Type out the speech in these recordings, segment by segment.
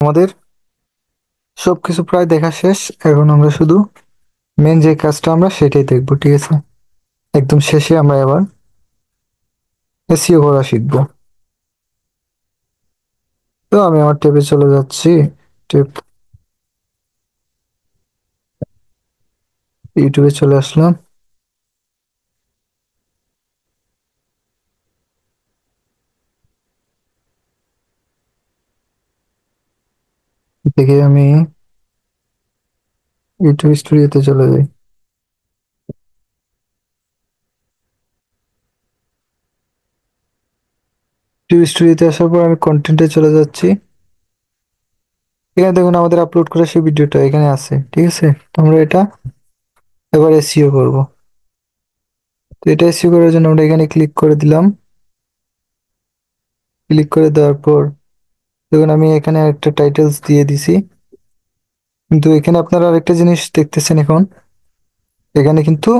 আমাদের সবকিছু প্রায় দেখা শেষ। এখন আমরা শুধু মেন যে কাজটা আমরা সেটাই দেখবো, ঠিক আছে? একদম শেষে আমরা এবার এসইও করা শিখবো। তো আমি আমার ট্যাবে চলে যাচ্ছি। ট্যাব, ইউটিউবে চলে আসলাম। দেখে আমি ইউটিউব স্টুডিওতে চলে যাই। ইউটিউব স্টুডিওতে আসার পর আমি কন্টেন্টে চলে যাচ্ছি। এখানে দেখুন আমাদের আপলোড করা সেই ভিডিওটা এখানে আছে, ঠিক আছে? তো আমরা এটা এবার এসইও করব। তো এটা এসইও করার জন্য আমরা এখানে ক্লিক করে দিলাম। ক্লিক করে দেওয়ার পর দেখুন আমি এখানে একটা টাইটেলস দিয়ে দিছি। কিন্তু এখানে আপনারা আরেকটা জিনিস দেখতেছেন এখন, এখানে কিন্তু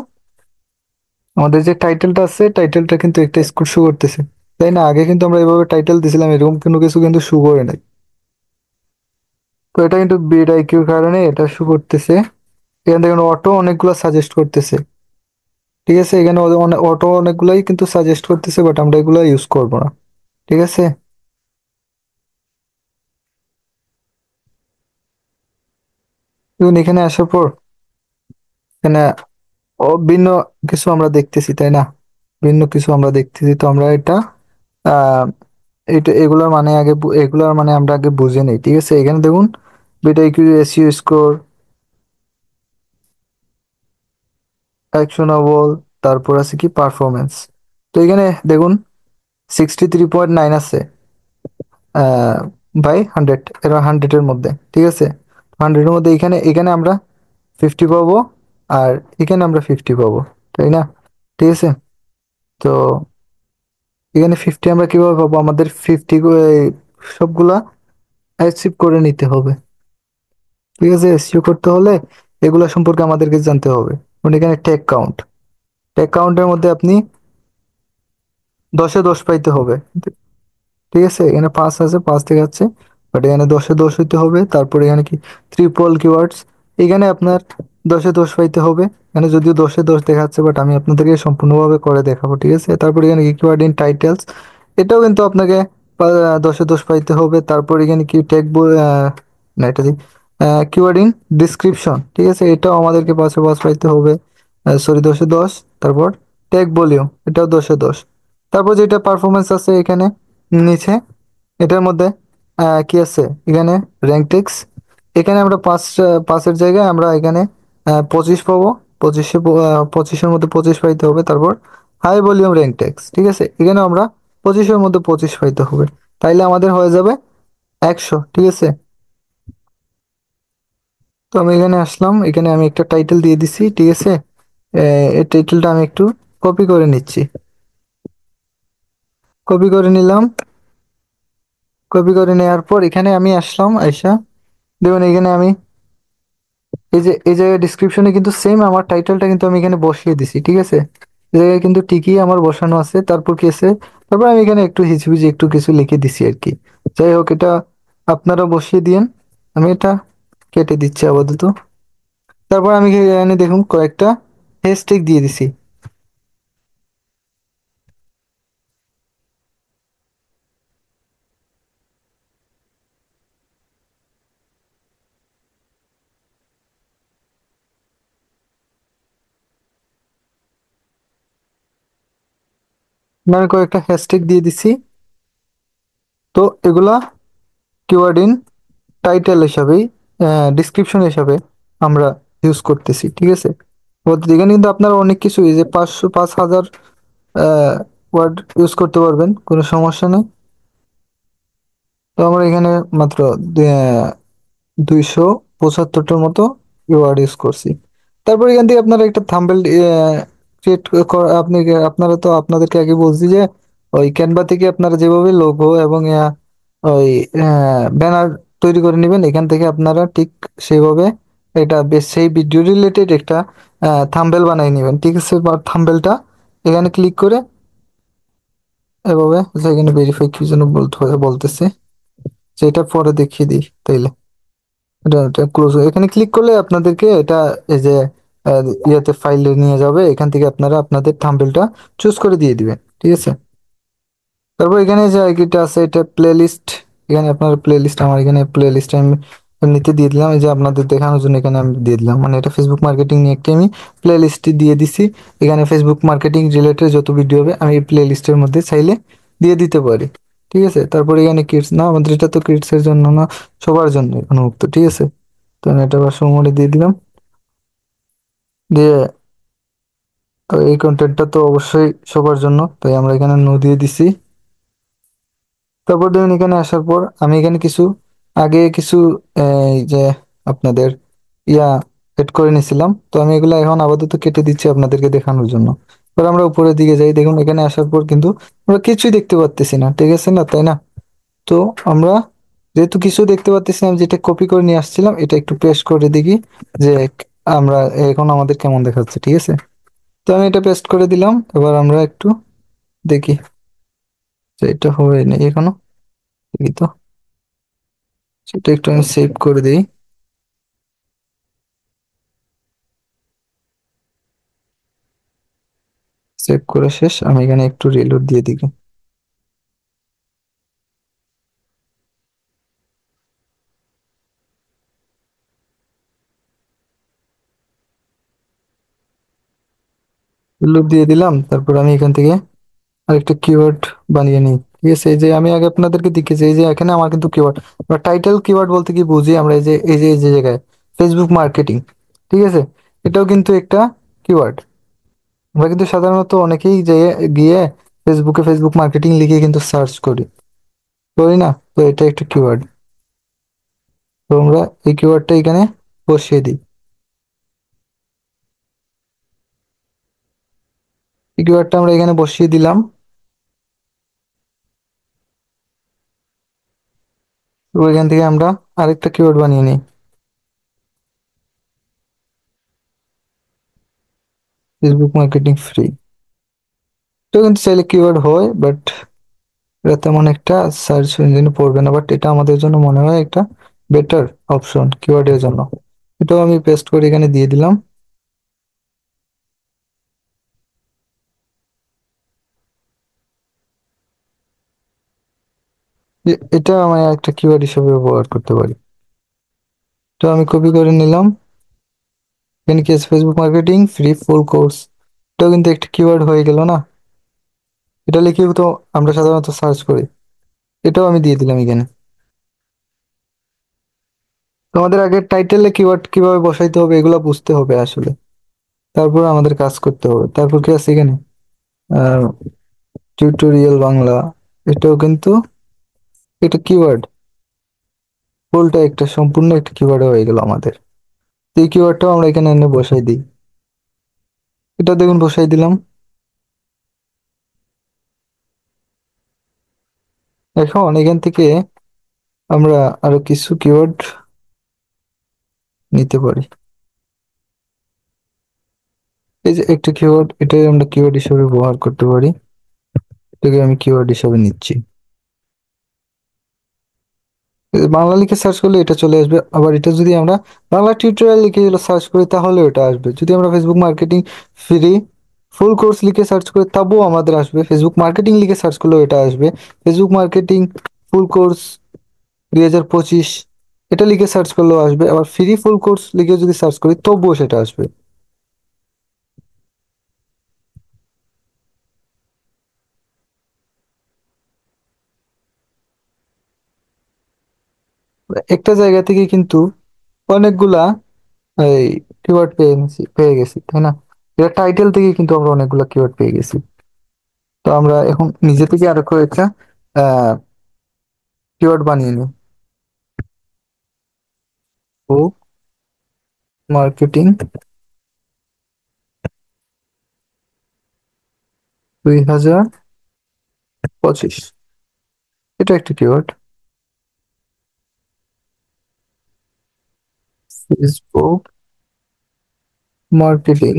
আমাদের যে টাইটেলটা আছে টাইটেলটা কিন্তু একটা স্কুল শো করতেছে, তাই না? আগে কিন্তু আমরা এভাবে টাইটেল দিছিলাম, এরকম কোনো কিছু কিন্তু শো করে নাই। তো এটা কিন্তু বিড আইকিউর কারণে এটা শো করতেছে। এখান থেকে অটো অনেকগুলো সাজেস্ট করতেছে, ঠিক আছে? এখানে অটো অনেকগুলাই কিন্তু সাজেস্ট করতেছে, বাট আমরা এগুলো ইউজ করব না, ঠিক আছে? এবং এখানে আসার পর এখানে ভিন্ন কিছু আমরা দেখতেছি, তাই না? ভিন্ন কিছু আমরা দেখতেছি, তো আমরা এটা আহ এটা এগুলোর মানে এগুলোর মানে আমরা আগে বুঝে নেই, ঠিক আছে? এখানে দেখুন বিটা ইকিউ, এসইও স্কোর, অ্যাকশনাবল, তারপর আছে কি পারফরমেন্স। তো এখানে দেখুন 63.9 আছে বাই 100, এরা 100-এর মধ্যে, ঠিক আছে? 100-এর মধ্যে এখানে এখানে আমরা 50 পাবো, আর এখানে আমরা 50 পাবো, তাই না? ঠিক আছে। তো এখানে 50 আমরা কিভাবে পাবো? আমাদের 50 সবগুলা অ্যাচিভ করে নিতে হবে, ঠিক আছে? এসইও করতে হলে এগুলা সম্পর্কে আমাদেরকে জানতে হবে। যেমন এখানে টেক কাউন্টের মধ্যে আপনি 10-এ 10 পাইতে হবে, ঠিক আছে? এখানে 5 আছে, 5 দেখাচ্ছে, বাট এখানে 10-এ 10 হইতে হবে। তারপর এখানে কি ট্রিপল কিওয়ার্ডস, এখানে আপনার 10-এ 10 পাইতে হবে। এখানে যদিও 10-এ 10 দেখাচ্ছে, বাট আমি আপনাদেরকে সম্পূর্ণভাবে করে দেখাবো, ঠিক আছে? তারপর এখানে কি কিওয়ার্ড ইন টাইটেলস, এটাও কিন্তু আপনাকে 10-এ 10 পাইতে হবে। তারপর এখানে কি না এটা দিই কিওয়ার্ড ইন ডিসক্রিপশন, ঠিক আছে? এটাও আমাদেরকে 5-এ 5 পাইতে হবে, সরি 10-এ 10। তারপর ট্যাগ ভলিউম, এটাও 10-এ 10। তারপর যেটা পারফরমেন্স আছে এখানে নিচে, এটার মধ্যে কি আছে এখানে র্যাঙ্ক টেক্স, এখানে আমরা 5-এর জায়গায় আমরা এখানে 25 পাবো। 25-এর মধ্যে 25 পাইতে হবে। তারপর হাই ভলিউম র্যাঙ্ক টেক্স, ঠিক আছে? এখানে আমরা 25-এর মধ্যে 25 পাইতে হবে, তাইলে আমাদের হয়ে যাবে 100, ঠিক আছে? তো আমি এখানে আসলাম, এখানে আমি একটা টাইটেল দিয়ে দিছি, ঠিক আছে? এই টাইটেলটা আমি একটু কপি করে নিচ্ছি। কপি করে নিলাম। কপি করে নেওয়ার পর এখানে আমি আসলাম, আইসা দেখুন এখানে আমি এই জায়গায় ডিসক্রিপশনে কিন্তু সেম আমার টাইটেলটা কিন্তু আমি এখানে বসিয়ে দিছি, ঠিক আছে? এই জায়গায় কিন্তু ঠিকই আমার বসানো আছে। তারপর কি আছে, তারপর আমি এখানে একটু হিজিবিজি একটু কিছু লিখে দিছি আর কি। যাই হোক, এটা আপনারা বসিয়ে দিয়েন, আমি এটা কেটে দিচ্ছি আপাতত। তারপর আমি এখানে দেখুন কয়েকটা হ্যাশট্যাগ দিয়ে দিছি। আমি কয়েকটা হ্যাশট্যাগ দিয়ে দিছি। তো এগুলা কিওয়ার্ড ইন টাইটেল হিসাবেই, ডিসক্রিপশন হিসাবে আমরা ইউজ করতেছি, ঠিক আছে? এখানে কিন্তু আপনারা অনেক কিছু, এই যে 500 5,000 ওয়ার্ড ইউজ করতে পারবেন, কোনো সমস্যা নেই। তো আমরা এখানে মাত্র 275টার মতো ওয়ার্ড ইউজ করছি। তারপর এখান থেকে আপনারা একটা থাম্বনেল ক্রিয়েট, আপনি আপনারা তো আপনাদেরকে আগে বলছি যে ওই ক্যানভা থেকে আপনারা যেভাবে লোগো এবং ওই ব্যানার তৈরি করে নেবেন, এখান থেকে আপনারা ঠিক সেইভাবে এটা বেশ সেই ভিডিও রিলেটেড একটা থাম্বনেল বানিয়ে নেবেন, ঠিক আছে? থাম্বনেলটা এখানে ক্লিক করে এভাবে, আচ্ছা এখানে ভেরিফাই কি জন্য বলতেছে, সেটা পরে দেখিয়ে দিই তাইলে। এটা ক্লোজ, এখানে ক্লিক করলে আপনাদেরকে এটা এই যে ইয়েতে ফাইলে নিয়ে যাবে, এখান থেকে আপনারা আপনাদের থাম্বনেলটা চুজ করে দিয়ে দিবেন, ঠিক আছে। তারপর এখানে যে আইডিটা আছে এটা প্লে লিস্ট, এখানে আপনার প্লে লিস্ট, আমার এখানে প্লে লিস্ট আমি এমনিতে দিয়ে দিলাম, এই যে আপনাদের দেখানোর জন্য এখানে আমি দিয়ে দিলাম, মানে এটা ফেসবুক মার্কেটিং নিয়ে একটি আমি প্লে লিস্টে দিয়ে দিছি। এখানে ফেসবুক মার্কেটিং রিলেটেড যত ভিডিও হবে আমি এই প্লে লিস্টের মধ্যে চাইলে দিয়ে দিতে পারি, ঠিক আছে। তারপর এখানে কিডস, না আমাদের এটা তো কিডস এর জন্য না, সবার জন্য উন্মুক্ত, ঠিক আছে। তো আমি এটা পাঁচশো মোড়ে দিয়ে দিলাম, দিয়ে তো এই কন্টেন্টটা তো অবশ্যই সবার জন্য, তাই আমরা এখানে নো দিয়ে দিছি। তারপর দেখুন এখানে আসার পর আমি এখানে কিছু আগে কিছু এই যে আপনাদের ইয়া এড করে নিছিলাম, তো আমি এগুলো এখন আপাতত কেটে দিচ্ছি আপনাদেরকে দেখানোর জন্য। এবার আমরা উপরের দিকে যাই, দেখুন এখানে আসার পর কিন্তু আমরা কিছুই দেখতে পারতেছি না, ঠিক আছে না, তাই না। তো আমরা যেহেতু কিছু দেখতে পাচ্ছি না, আমি যেটা কপি করে নিয়ে আসছিলাম এটা একটু পেস্ট করে দেখি যে আমরা এখন আমাদের কেমন দেখাচ্ছে, ঠিক আছে। তো আমি এটা পেস্ট করে দিলাম, এবার আমরা একটু দেখি যে এটা হয় না এখনো, দেখি তো, সেটা একটু আমি সেভ করে দিই। সেভ করা শেষ, আমি এখানে একটু রিলোড দিয়ে দিই। রিলোড দিয়ে দিলাম, তারপর আমি এখান থেকে আরেকটা কিওয়ার্ড বানিয়ে নিই, ঠিক আছে। এই যে আমি আগে আপনাদেরকে দেখিয়েছি, এই যে এখানে আমার কিন্তু কিওয়ার্ড বা টাইটেল কিওয়ার্ড বলতে কি বুঝি আমরা, এই যে এই যে জায়গায় ফেসবুক মার্কেটিং, ঠিক আছে, এটাও কিন্তু একটা কিওয়ার্ড। আমরা কিন্তু সাধারণত অনেকেই যে গিয়ে ফেসবুকে ফেসবুক মার্কেটিং লিখে কিন্তু সার্চ করি, করি না, তো এটা একটা কিওয়ার্ড। তো আমরা এই কিওয়ার্ডটা এখানে বসিয়ে দিই। এই কিওয়ার্ডটা আমরা এখানে বসিয়ে দিলাম। তো এখান থেকে আমরা আরেকটা কিওয়ার্ড বানিয়ে নিই, ফেসবুক মার্কেটিং ফ্রি। এটা কিন্তু চাইলে কিওয়ার্ড হয়, বাট এটা তেমন একটা সার্চ ইঞ্জিনে পড়বে না, বাট এটা আমাদের জন্য মনে হয় একটা বেটার অপশন কিওয়ার্ডের জন্য। এটাও আমি পেস্ট করে এখানে দিয়ে দিলাম। এটা আমি একটা কিওয়ার্ড হিসেবে ব্যবহার করতে পারি। তো আমি কপি করে নিলাম, এখানে কি আছে, Facebook marketing free full course. এটাও কিন্তু একটা কিওয়ার্ড হয়ে গেল না, এটা লিখেও তো আমরা সাধারণত সার্চ করি। এটাও আমি দিয়ে দিলাম এখানে। তোমাদের আগে টাইটেলে কিওয়ার্ড কিভাবে বসাইতে হবে এগুলো বুঝতে হবে আসলে, তারপর আমাদের কাজ করতে হবে। তারপর কি আছে এখানে, টিউটোরিয়াল বাংলা, এটাও কিন্তু একটা কিওয়ার্ড, ফুলটা একটা সম্পূর্ণ একটা কিওয়ার্ড হয়ে গেল আমাদের। তো এই কিওয়ার্ডটাও আমরা এখানে এনে বসাই দিই, এটা দেখুন বসাই দিলাম। এখন এখান থেকে আমরা আরো কিছু কিওয়ার্ড নিতে পারি। এই যে একটা কিওয়ার্ড, এটাই আমরা কিওয়ার্ড হিসেবে ব্যবহার করতে পারি, এটাকে আমি কিওয়ার্ড হিসেবে নিচ্ছি। এই যে বাংলা লিখে সার্চ করলে এটা চলে আসবে, আবার এটা যদি আমরা বাংলা টিউটোরিয়াল লিখে সার্চ করি তাহলে এটা আসবে। যদি আমরা Facebook marketing free full course লিখে সার্চ করি তবুও আমাদের আসবে, ফেসবুক মার্কেটিং লিখে সার্চ করলেও এটা আসবে। ফেসবুক মার্কেটিং ফুল কোর্স 2025 এটা লিখে সার্চ করলেও আসবে, আবার ফ্রি ফুল কোর্স লিখে যদি সার্চ করি তবুও সেটা আসবে। একটা জায়গা থেকে কিন্তু অনেকগুলা এই কিওয়ার্ড পেয়ে গেছি, তাই না। এটা টাইটেল থেকে কিন্তু আমরা অনেকগুলা কিওয়ার্ড পেয়ে গেছি। তো আমরা এখন নিজে থেকে আরো কয়েকটা কিওয়ার্ড বানিয়ে নিই। ও মার্কেটিং 2025, এটা একটা keyword. Facebook marketing,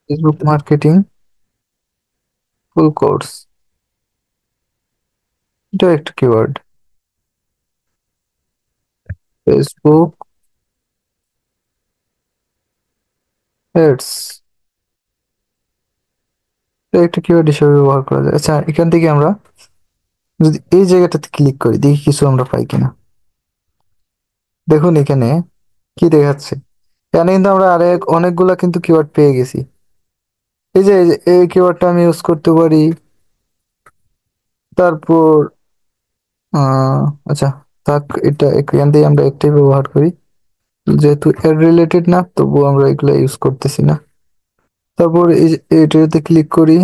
Facebook marketing full course, এটা একটা কিওয়ার্ড। ফেসবুক এডস, এটা একটা কিওয়ার্ড হিসেবে ব্যবহার করা যায়। আচ্ছা, এখান থেকে আমরা যদি এই জায়গাটাতে ক্লিক করি, দেখি কিছু আমরা পাই কিনা। দেখুন এখানে কি দেখাচ্ছে, এখানে কিন্তু আমরা আরেক অনেকগুলা কিন্তু কিওয়ার্ড পেয়ে গেছি। এই যে এই কিওয়ার্ডটা আমি ইউজ করতে পারি। তারপর আহ আচ্ছা, থাক, এটা এখান দিয়ে আমরা একটাই ব্যবহার করি, যেহেতু এর রিলেটেড না, তবুও আমরা এগুলো ইউজ করতেছি না। তারপর এই যে এটাতে ক্লিক করি,